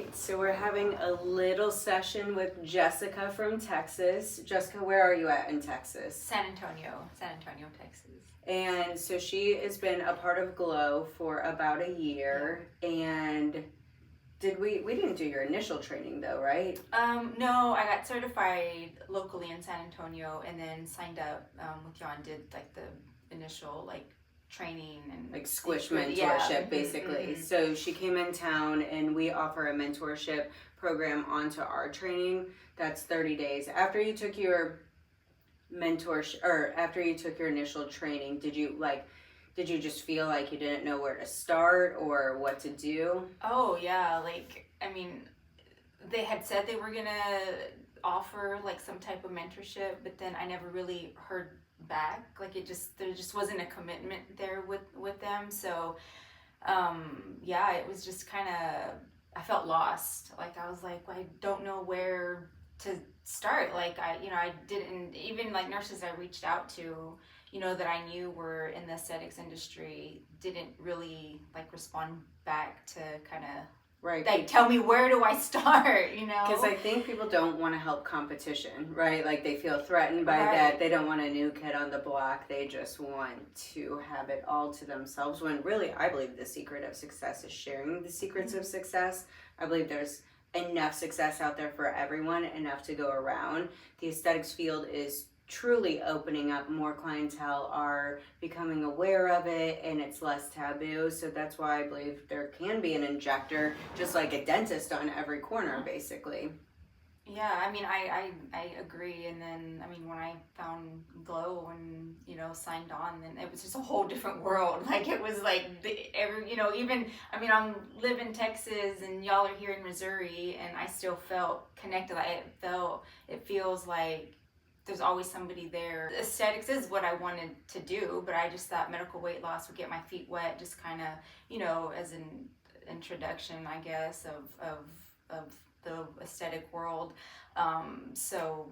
right, so we're having a little session with Jessica from Texas. Jessica, where are you at in Texas? San Antonio, Texas. And so she has been a part of GLO for about a year. Yeah. And we didn't do your initial training though, right? No, I got certified locally in San Antonio and then signed up with y'all and did like the initial training and Like squish mentorship, yeah. basically. Mm-hmm. So she came in town and we offer a mentorship program onto our training. That's 30 days. After you took your mentorship, or after you took your initial training, did you just feel like you didn't know where to start or what to do? Oh yeah, they had said they were gonna offer like some type of mentorship, but then I never really heard back. There just wasn't a commitment there with them. So yeah, it was just kind of, I felt lost. Like I was like, I don't know where to start. Like I didn't even, like, nurses I reached out to, that I knew were in the aesthetics industry didn't really respond back to kind of right, tell me, where do I start, because I think people don't want to help competition, right? Like they feel threatened by Right. that. They don't want a new kid on the block. They just want to have it all to themselves, when really I believe the secret of success is sharing the secrets of success. I believe there's enough success out there for everyone, enough to go around. The aesthetics field is truly opening up. More clientele are becoming aware of it and it's less taboo. So that's why I believe there can be an injector, just like a dentist, on every corner, basically. Yeah, I agree. And then when I found GLO and signed on, then it was just a whole different world. Like it was like I'm live in Texas and y'all are here in Missouri, and I still felt connected. It feels like there's always somebody there. Aesthetics is what I wanted to do, but I just thought medical weight loss would get my feet wet, just kind of, as an introduction, I guess, of the aesthetic world. So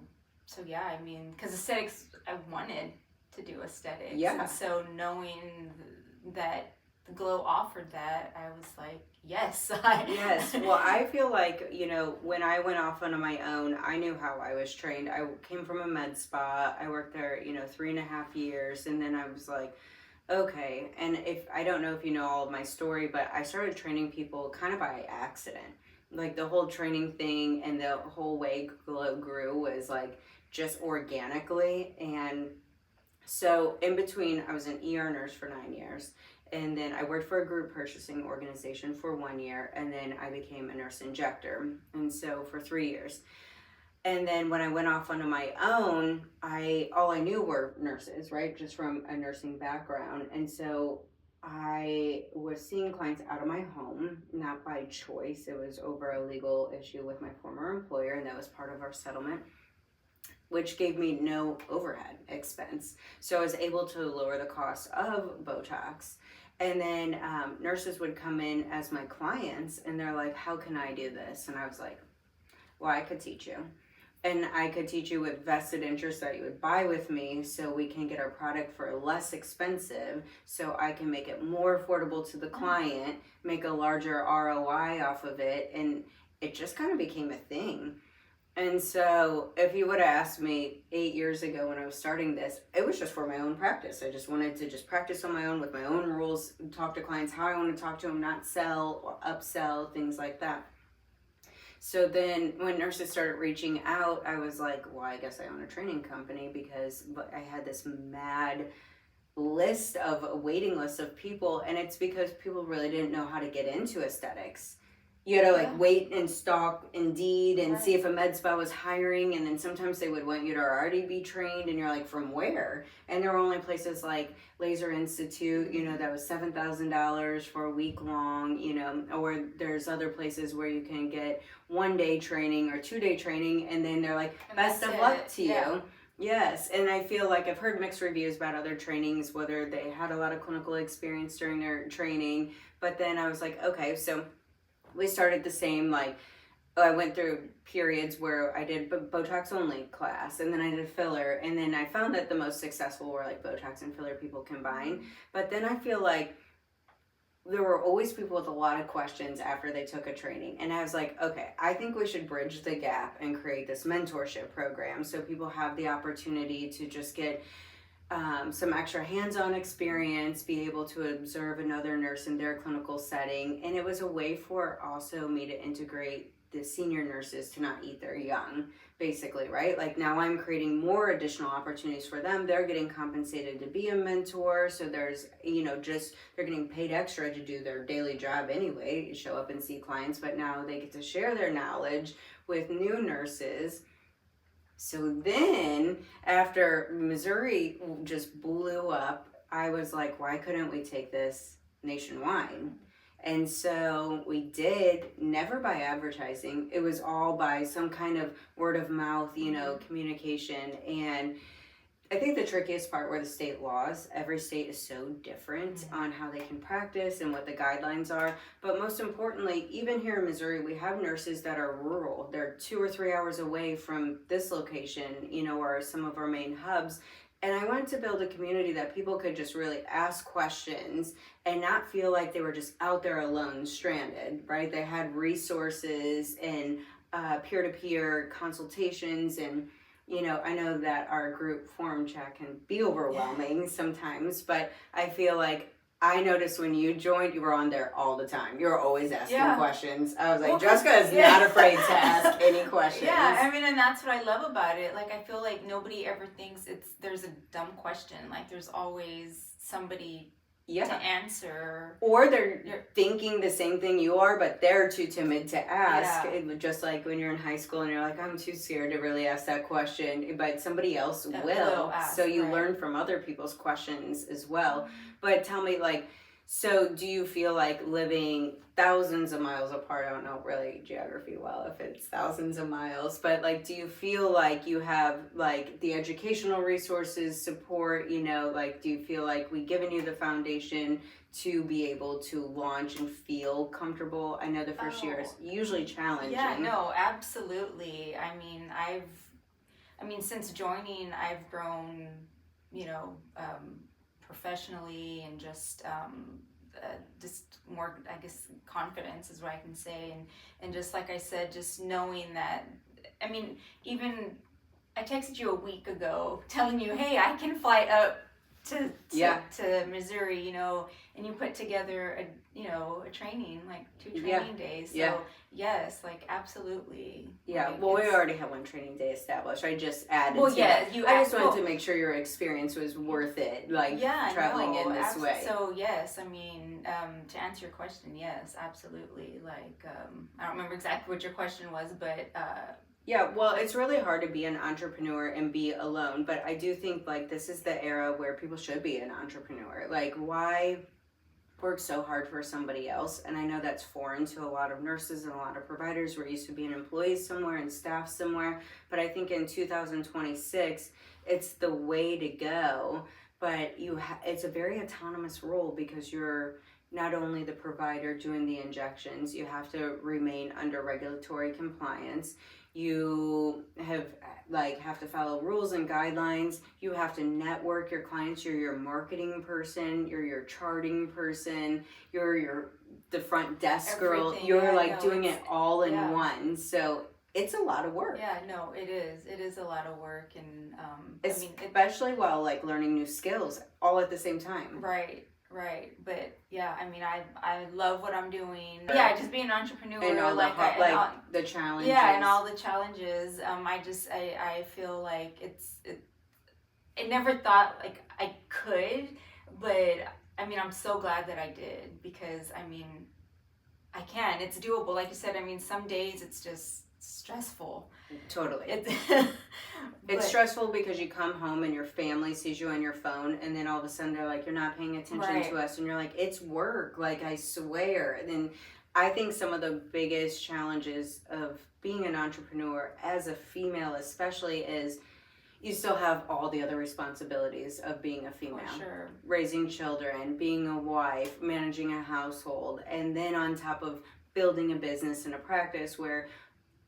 yeah, because aesthetics, I wanted to do aesthetics. Yeah. And so knowing that GLO offered that, I was like, yes. Yes. Well, I feel like, when I went off on my own, I knew how I was trained. I came from a med spa. I worked there, 3.5 years. And then I was like, okay. And I don't know if you know all of my story, but I started training people kind of by accident. Like the whole training thing and the whole way GLO grew was like just organically. And so in between, I was an ER nurse for 9 years. And then I worked for a group purchasing organization for 1 year. And then I became a nurse injector. And so for 3 years. And then when I went off onto my own, all I knew were nurses, right? Just from a nursing background. And so I was seeing clients out of my home, not by choice. It was over a legal issue with my former employer, and that was part of our settlement, which gave me no overhead expense. So I was able to lower the cost of Botox. And then nurses would come in as my clients, and they're like, how can I do this? And I was like, well, I could teach you. And I could teach you with vested interest that you would buy with me, so we can get our product for less expensive, so I can make it more affordable to the client, make a larger ROI off of it. And it just kind of became a thing. And so if you would have asked me 8 years ago when I was starting this, it was just for my own practice. I just wanted to just practice on my own with my own rules, talk to clients how I want to talk to them, not sell or upsell, things like that. So then when nurses started reaching out, I was like, well, I guess I own a training company, because I had this mad list of a waiting list of people. And it's because people really didn't know how to get into aesthetics. You had to wait and stalk Indeed and see if a med spa was hiring, and then sometimes they would want you to already be trained, and you're like, from where? And there were only places like Laser Institute, that was $7,000 for a week long, or there's other places where you can get 1-day training or 2-day training, and then they're like, best of luck to you. Yes, and I feel like I've heard mixed reviews about other trainings, whether they had a lot of clinical experience during their training, but then I was like, okay, so we started the same, I went through periods where I did Botox only class, and then I did filler, and then I found that the most successful were like Botox and filler people combined. But then I feel like there were always people with a lot of questions after they took a training. And I was like, okay, I think we should bridge the gap and create this mentorship program so people have the opportunity to just get some extra hands-on experience, be able to observe another nurse in their clinical setting. And it was a way for also me to integrate the senior nurses to not eat their young, basically, right? Like now I'm creating more additional opportunities for them. They're getting compensated to be a mentor. So there's, just they're getting paid extra to do their daily job anyway, show up and see clients, but now they get to share their knowledge with new nurses. So then, after Missouri just blew up, I was like, why couldn't we take this nationwide? And so we did, never by advertising. It was all by some kind of word of mouth, communication. And I think the trickiest part were the state laws. Every state is so different on how they can practice and what the guidelines are. But most importantly, even here in Missouri, we have nurses that are rural. They're 2 or 3 hours away from this location, or some of our main hubs. And I wanted to build a community that people could just really ask questions and not feel like they were just out there alone, stranded, right? They had resources and peer-to-peer consultations and I know that our group forum chat can be overwhelming sometimes, but I feel like I noticed when you joined, you were on there all the time. You were always asking questions. I was like, Jessica is not afraid to ask any questions. Yeah, I mean, and that's what I love about it. Like, I feel like nobody ever thinks there's a dumb question. Like, there's always somebody to answer. Or they're thinking the same thing you are, but they're too timid to ask. Yeah. Just like when you're in high school and you're like, I'm too scared to really ask that question, but somebody else will ask, so you learn from other people's questions as well. But tell me, so do you feel like living thousands of miles apart? I don't know really geography well if it's thousands of miles, but do you feel like you have the educational resources, support, do you feel like we've given you the foundation to be able to launch and feel comfortable? I know the first year is usually challenging. Yeah, no, absolutely. I mean, since joining, I've grown, professionally and just more, I guess, confidence is what I can say. And just like I said, just knowing that, I mean, even I texted you a week ago telling you, hey, I can fly up to Missouri, and you put together a training, 2 training days. So yes, absolutely. Yeah. We already have 1 training day established. I just added. Well, yeah. I just wanted to make sure your experience was worth it. Traveling in this way. So yes, I mean, to answer your question, yes, absolutely. I don't remember exactly what your question was, but. Yeah, well, it's really hard to be an entrepreneur and be alone, but I do think this is the era where people should be an entrepreneur. Why work so hard for somebody else? And I know that's foreign to a lot of nurses and a lot of providers. We're used to being employees somewhere and staff somewhere, but I think in 2026, it's the way to go. But it's a very autonomous role because you're not only the provider doing the injections, you have to remain under regulatory compliance. You have to follow rules and guidelines. You have to network your clients. You're your marketing person. You're your charting person. You're the front desk girl. You're doing it all in one. So it's a lot of work. Yeah, no, it is. It is a lot of work, and especially while learning new skills all at the same time. Right, but yeah, I mean, I love what I'm doing. Yeah, just being an entrepreneur, and all the challenges. Yeah, and all the challenges. I feel like I never thought I could, but I mean, I'm so glad that I did because I mean, I can. It's doable. Like you said, I mean, some days it's just stressful. Totally. It's stressful because you come home and your family sees you on your phone, and then all of a sudden they're like, you're not paying attention to us, and you're like, it's work, I swear. And then I think some of the biggest challenges of being an entrepreneur as a female especially is you still have all the other responsibilities of being a female. For sure. Raising children, being a wife, managing a household, and then on top of building a business and a practice where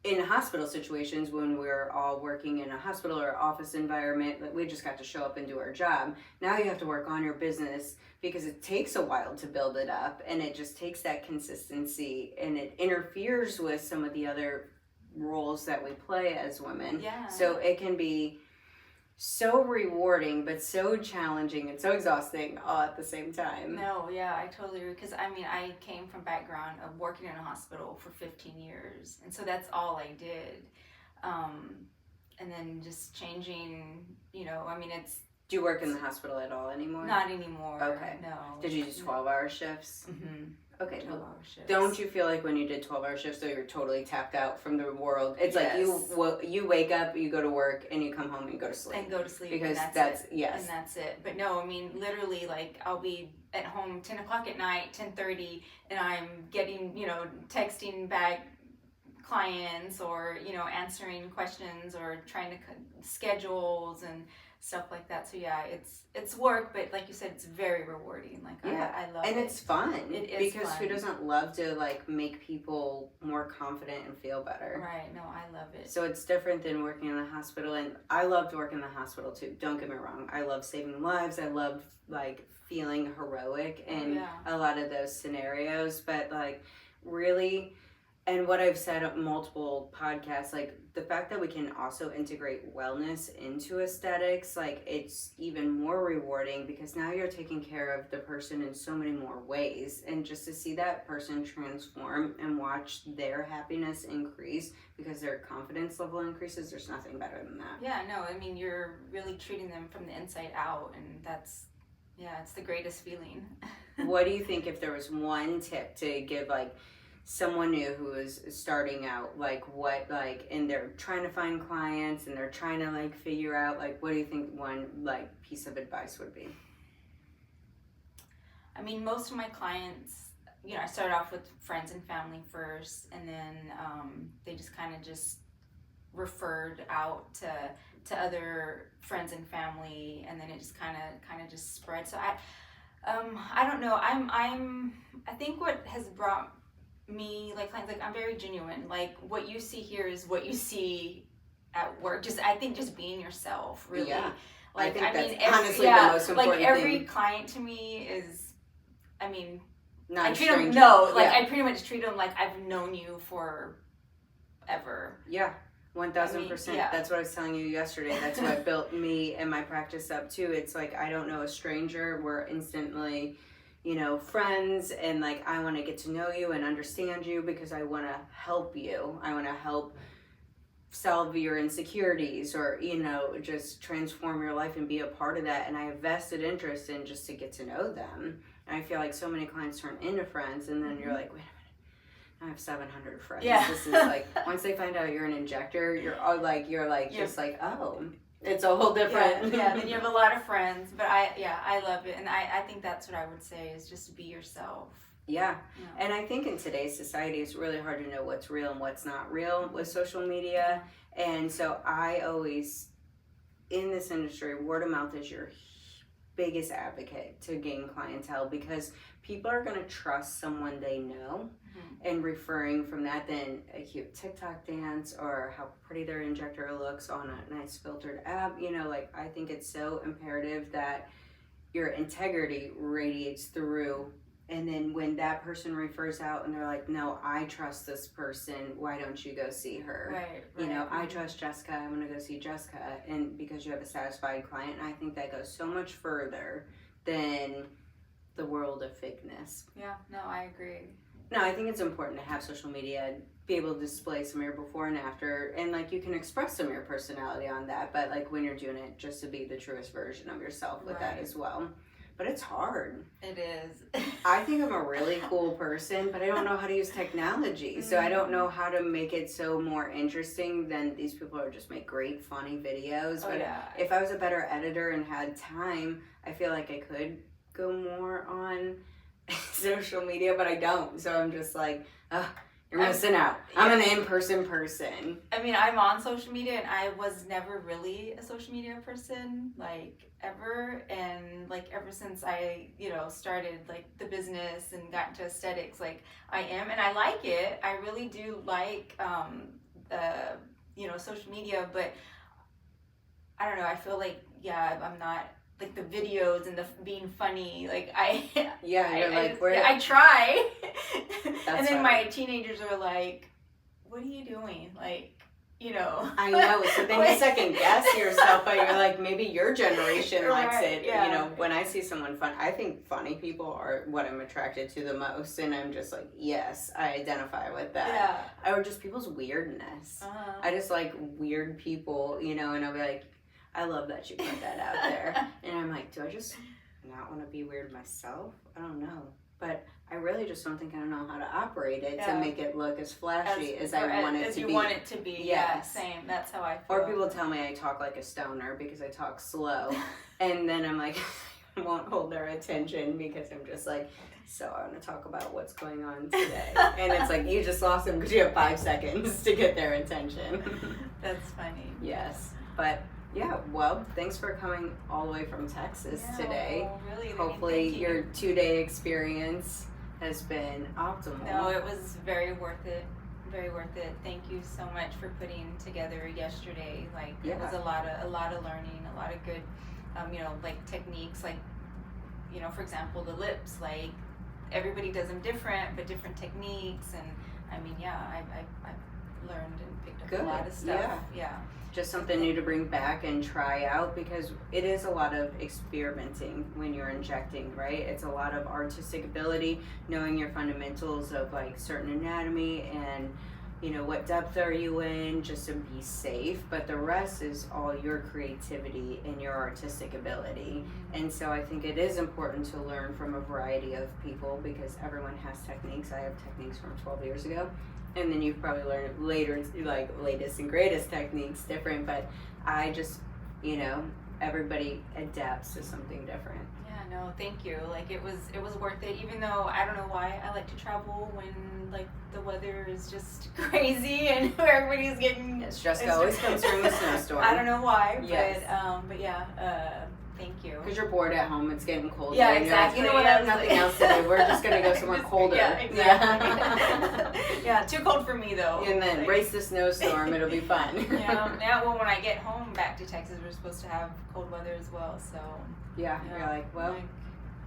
in hospital situations, when we're all working in a hospital or office environment, like we just got to show up and do our job. Now you have to work on your business because it takes a while to build it up, and it just takes that consistency, and it interferes with some of the other roles that we play as women. Yeah. So it can be so rewarding, but so challenging and so exhausting all at the same time. No, yeah, I totally agree. Because I mean, I came from background of working in a hospital for 15 years, and so that's all I did. And then just changing, I mean, it's Do you work in the hospital at all anymore? not anymore. Okay. No. Did you do 12-hour shifts? Mm-hmm. Okay. 12-hour shifts. Don't you feel like when you did 12-hour shifts, so you're totally tapped out from the world? It's like you wake up, you go to work, and you come home and you go to sleep. And go to sleep. Because and that's it. yes. And that's it. But no, I mean, literally, like, I'll be at home 10 o'clock at night, 10:30, and I'm getting, texting back clients or, answering questions or trying to schedules and stuff like that. So yeah, it's work, but like you said, it's very rewarding. Like I love it. And it's fun. It is because fun. who doesn't love to like make people more confident and feel better? Right. No, I love it. So it's different than working in the hospital, and I loved working in the hospital too. Don't get me wrong. I love saving lives. I loved like feeling heroic in a lot of those scenarios, but like really. And what I've said on multiple podcasts, like the fact that we can also integrate wellness into aesthetics, like it's even more rewarding because now you're taking care of the person in so many more ways. And just to see that person transform and watch their happiness increase because their confidence level increases, there's nothing better than that. Yeah, no, I mean, you're really treating them from the inside out, and that's, it's the greatest feeling. What do you think if there was one tip to give, like, someone new who is starting out, like what, like, and they're trying to find clients and they're trying to like figure out, like, what do you think one like piece of advice would be? I mean, most of my clients, I started off with friends and family first, and then they just kind of just referred out to other friends and family, and then it just kind of just spread. So I don't know. I think what has brought me like clients, like I'm very genuine. Like what you see here is what you see at work. I think just being yourself, really. Yeah. Like I mean, honestly, the most important thing. Like every client to me is, I mean, not I treat them. No, like I pretty much treat them like I've known you forever. Yeah. 1,000%. That's what I was telling you yesterday. That's what built me and my practice up too. It's like I don't know a stranger. We're instantly, friends, and like I want to get to know you and understand you because I want to help you. I want to help solve your insecurities or, just transform your life and be a part of that. And I have vested interest in just to get to know them. And I feel like so many clients turn into friends, and then you're like, wait a minute. I have 700 friends. Yeah. This is like, once they find out you're an injector, you're just like, oh, it's a whole different. Yeah, then you have a lot of friends. But I love it. And I think that's what I would say is just be yourself. Yeah. And I think in today's society, it's really hard to know what's real and what's not real with social media. Yeah. And so I always, in this industry, word of mouth is your biggest advocate to gain clientele because people are going to trust someone they know. And referring from that, then a cute TikTok dance or how pretty their injector looks on a nice filtered app, I think it's so imperative that your integrity radiates through. And then when that person refers out and they're like, no, I trust this person, why don't you go see her? Right. I trust Jessica, I'm going to go see Jessica. And because you have a satisfied client, and I think that goes so much further than the world of fakeness. Yeah, no, I agree. No, I think it's important to have social media, be able to display some of your before and after, and like you can express some of your personality on that, but like when you're doing it, just to be the truest version of yourself with that as well. But it's hard. It is. I think I'm a really cool person, but I don't know how to use technology, so I don't know how to make it so more interesting than these people who just make great, funny videos. But if I was a better editor and had time, I feel like I could go more on social media, but I don't. So I'm just like, you're missing out. I'm an in-person person. I mean, I'm on social media, and I was never really a social media person, like, ever. And, like, ever since I, started, like, the business and got into aesthetics, like, I am. And I like it. I really do like social media, but I don't know. I feel like, yeah, I'm not like the videos and the being funny. Like I try, and then my teenagers are like, "What are you doing?" Like, I know. So then you second guess yourself, but you're like, maybe your generation likes it. Yeah. When I see someone fun, I think funny people are what I'm attracted to the most, and I'm just like, yes, I identify with that. Yeah. Or just people's weirdness. I just like weird people, and I'll be like, I love that you put that out there. And I'm like, do I just not want to be weird myself? I don't know. But I really just don't think I know how to operate it to make it look as flashy as I want it to be. As you want it to be. Yes. Yeah, same. That's how I feel. Or people tell me I talk like a stoner because I talk slow. And then I'm like, I won't hold their attention because I'm just like, so I want to talk about what's going on today. And it's like, you just lost them because you have 5 seconds to get their attention. That's funny. Yes. But yeah, well, thanks for coming all the way from Texas today. Really, hopefully your 2-day experience has been optimal. No, it was very worth it. Very worth it. Thank you so much for putting together yesterday. Like it was a lot of learning, a lot of good, like techniques. Like, for example, the lips. Like everybody does them different, but different techniques. And I mean, I've learned and picked up a lot of stuff. Yeah. Just something new to bring back and try out, because it is a lot of experimenting when you're injecting, right? It's a lot of artistic ability, knowing your fundamentals of like certain anatomy and what depth are you in, just to be safe. But the rest is all your creativity and your artistic ability. And so I think it is important to learn from a variety of people, because everyone has techniques. I have techniques from 12 years ago. And then you've probably learned later, like latest and greatest techniques different, but I just, everybody adapts to something different. Yeah, no, thank you. Like it was worth it, even though I don't know why I like to travel when like the weather is just crazy and everybody's getting. Stress always comes during a snowstorm. I don't know why, yes. but yeah, thank you. Because you're bored at home, it's getting colder. Yeah, exactly. You know what? I have nothing else to do. We're just gonna go somewhere colder. Yeah, exactly. Yeah, too cold for me though. And then race the snowstorm. It'll be fun. Yeah. Well, when I get home back to Texas, we're supposed to have cold weather as well. So. Yeah. You're like, well,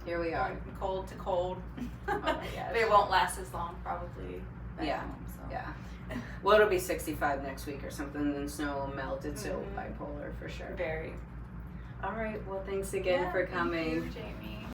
here we are. Cold to cold. Oh my gosh. But it won't last as long, probably. Yeah. Home, so. Yeah. Well, it'll be 65 next week or something, and then snow will melt. It's so bipolar for sure. Very. All right. Well, thanks again for coming. Thank you, Jamie.